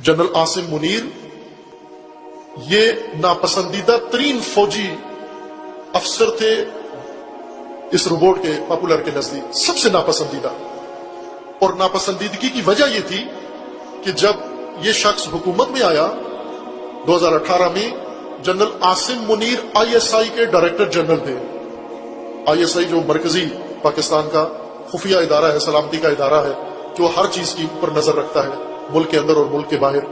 General Asim Munir ये नापसंदीदा तरीन फौजी अफसर थे इस रोबोट के पॉपुलर के नजदीक, सबसे नापसंदीदा। और नापसंदीदगी की वजह यह थी कि जब ये शख्स हुकूमत में आया 2018 में, जनरल आसिम मुनीर आईएसआई के डायरेक्टर जनरल थे। आईएसआई जो मरकजी पाकिस्तान का खुफिया इदारा है, सलामती का इदारा है, जो हर चीज की ऊपर नजर रखता है मुल्क के अंदर और मुल्क के बाहर,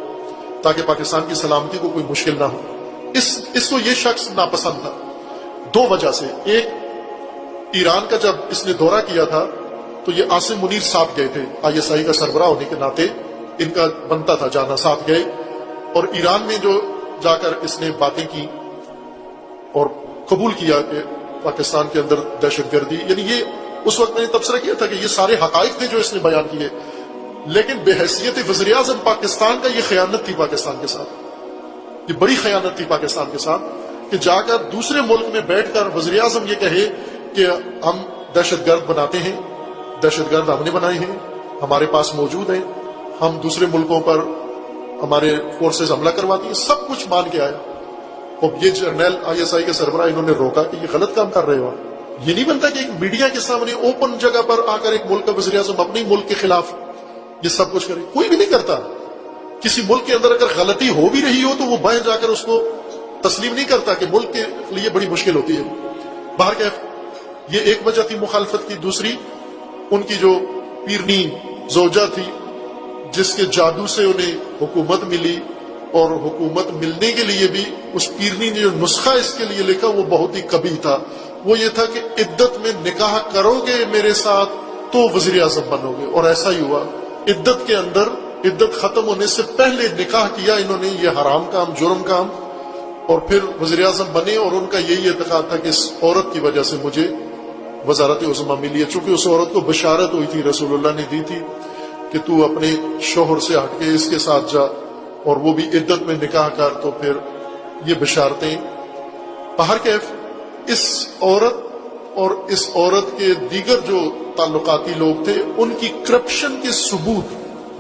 ताकि पाकिस्तान की सलामती को कोई मुश्किल ना हो। इसको ये शख्स नापसंद था दो वजह से। एक, ईरान का जब इसने दौरा किया था तो ये आसिम मुनीर साथ गए थे, आईएसआई का सरबराह होने के नाते इनका बनता था जाना, साथ गए। और ईरान में जो जाकर इसने बातें की और कबूल किया कि पाकिस्तान के अंदर दहशतगर्दी, यानी ये उस वक्त मैंने तबसरा किया था कि ये सारे हकाइक थे जो इसने बयान किए, लेकिन बेहैसियत वज़ीर आज़म पाकिस्तान का ये खयानत थी पाकिस्तान के साथ। ये बड़ी खयानत थी पाकिस्तान के साथ कि जाकर दूसरे मुल्क में बैठकर वज़ीर आज़म ये कहे कि हम दहशतगर्द बनाते हैं, दहशतगर्द हमने बनाए हैं, हमारे पास मौजूद हैं, हम दूसरे मुल्कों पर हमारे फोर्सेस हमला करवाती हैं, सब कुछ मान के आया। और ये जर्नल आईएसआई के सरबराह इन्होंने रोका कि ये गलत काम कर रहे हो। ये नहीं बनता कि एक मीडिया के सामने ओपन जगह पर आकर एक मुल्क का वज़ीर आज़म अपने मुल्क के खिलाफ ये सब कुछ करे, कोई भी नहीं करता। किसी मुल्क के अंदर अगर गलती हो भी रही हो तो वो बाहर जाकर उसको तस्लीम नहीं करता कि मुल्क के लिए बड़ी मुश्किल होती है। बाहर क्या, ये एक वजह थी मुखालफत की। दूसरी, उनकी जो पीरनी जोजा थी जिसके जादू से उन्हें हुकूमत मिली, और हुकूमत मिलने के लिए भी उस पीरनी ने जो नुस्खा इसके लिए लिखा वो बहुत ही कबीह था। वो ये था कि इद्दत में निकाह करोगे मेरे साथ तो वज़ीर आज़म बनोगे, और ऐसा ही हुआ। इद्दत के अंदर, इद्दत खत्म होने से पहले निकाह किया इन्होंने, ये हराम काम, जुर्म काम, और फिर वज़ीर आज़म बने। और उनका यही एतकाद था कि इस औरत की वजह से मुझे वजारत उज़्मा मिली है, चूंकि उस औरत को बशारत हुई थी, रसूलुल्लाह ने दी थी कि तू अपने शोहर से हटके इसके साथ जा, और वो भी इद्दत में निकाह कर। तो फिर ये बशारतें बाहर कैफ, इस औरत और इस औरत के दीगर जो ताल्लुकाती लोग थे उनकी करप्शन के सबूत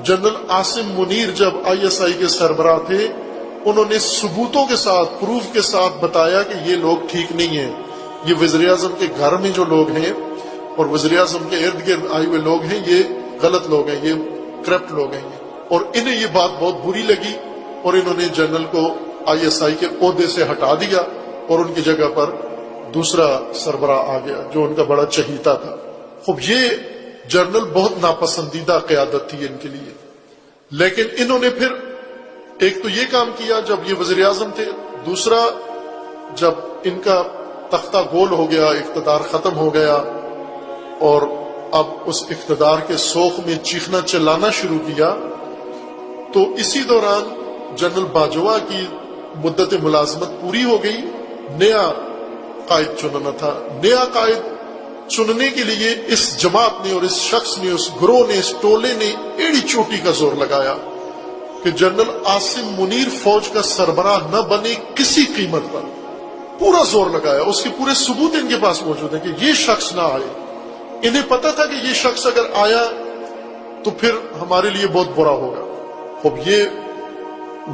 जनरल आसिम मुनीर जब आईएसआई के सरबराह थे, उन्होंने सबूतों के साथ, प्रूफ के साथ बताया कि ये लोग ठीक नहीं है, ये वज़ीर आज़म के घर में जो लोग हैं और वज़ीर आज़म के इर्द गिर्द आए हुए लोग हैं, ये गलत लोग हैं, ये करप्ट लोग हैं। और इन्हें ये बात बहुत बुरी लगी और इन्होंने जनरल को आईएसआई के ओहदे से हटा दिया और उनकी जगह पर दूसरा सरबराह आ गया जो उनका बड़ा चहीता था। खूब, ये जनरल बहुत नापसंदीदा क़यादत थी इनके लिए। लेकिन इन्होंने फिर एक तो ये काम किया जब ये वज़ीर आज़म थे, दूसरा जब इनका तख्ता गोल हो गया, इख्तिदार खत्म हो गया और अब उस इख्तिदार के शौक में चीखना चिल्लाना शुरू किया, तो इसी दौरान जनरल बाजवा की मुद्दत मुलाजमत पूरी हो गई। नया कायद चुनना था। नया कायद चुनने के लिए इस जमात ने और इस शख्स ने, उस ग्रोह ने, इस टोले ने एड़ी चोटी का जोर लगाया कि जनरल आसिम मुनीर फौज का सरबराह न बने किसी कीमत पर। पूरा जोर लगाया, उसके पूरे सबूत इनके पास मौजूद है कि ये शख्स ना आए। इन्हें पता था कि ये शख्स अगर आया तो फिर हमारे लिए बहुत बुरा होगा। अब ये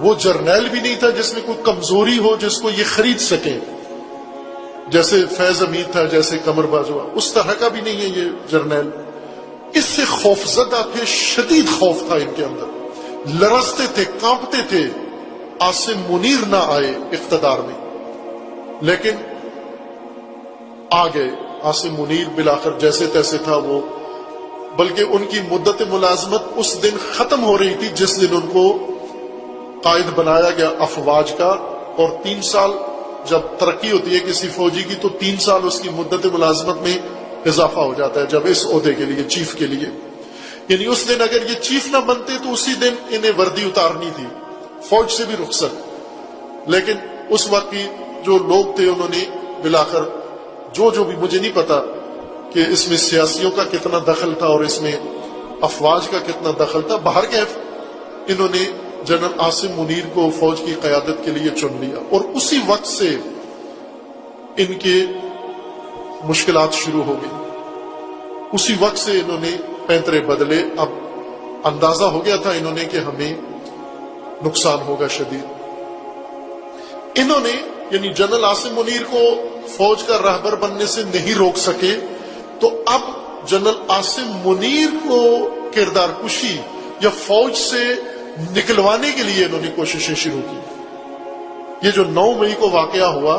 वो जर्नैल भी नहीं था जिसमें कोई कमजोरी हो जिसको ये खरीद सके, जैसे फैज अमीर था, जैसे कमर बाजवा, उस तरह का भी नहीं है ये जर्नैल। इससे खौफजदा थे, शदीद खौफ था इनके अंदर, लरजते थे, कांपते थे आसिम मुनीर ना आए इख्तिदार में। लेकिन आ गए आसिम मुनीर, बिलाखिर जैसे तैसे था वो। बल्कि उनकी मुद्दत मुलाजमत उस दिन खत्म हो रही थी जिस दिन उनको कायद बनाया गया अफवाज का। और 3 साल जब तरक्की होती है किसी फौजी की तो 3 साल उसकी मुद्दत मुलाजमत में इजाफा हो जाता है, जब इस ओहदे के लिए, चीफ के लिए। यानी उस दिन अगर ये चीफ ना बनते तो उसी दिन इन्हें वर्दी उतारनी थी, फौज से भी रुखसत। लेकिन उस वक्त की जो लोग थे उन्होंने बिलाखिर जो भी, मुझे नहीं पता कि इसमें सियासियों का कितना दखल था और इसमें अफवाज का कितना दखल था। बाहर कैफ इन्होंने जनरल आसिम मुनीर को फौज की क़यादत के लिए चुन लिया और उसी वक्त से इनके मुश्किलात शुरू हो गई। उसी वक्त से इन्होंने पैंतरे बदले। अब अंदाजा हो गया था इन्होंने कि हमें نقصان ہوگا شدید. انہوں نے یعنی جنرل عاصم منیر کو فوج کا رہبر بننے سے نہیں روک سکے تو اب جنرل عاصم منیر کو کردار کشی یا فوج سے نکلوانے کے لیے انہوں نے کوششیں شروع کی. یہ جو 9 مئی کو واقعہ ہوا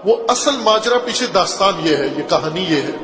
وہ اصل ماجرا پیچھے داستان یہ ہے, یہ کہانی یہ ہے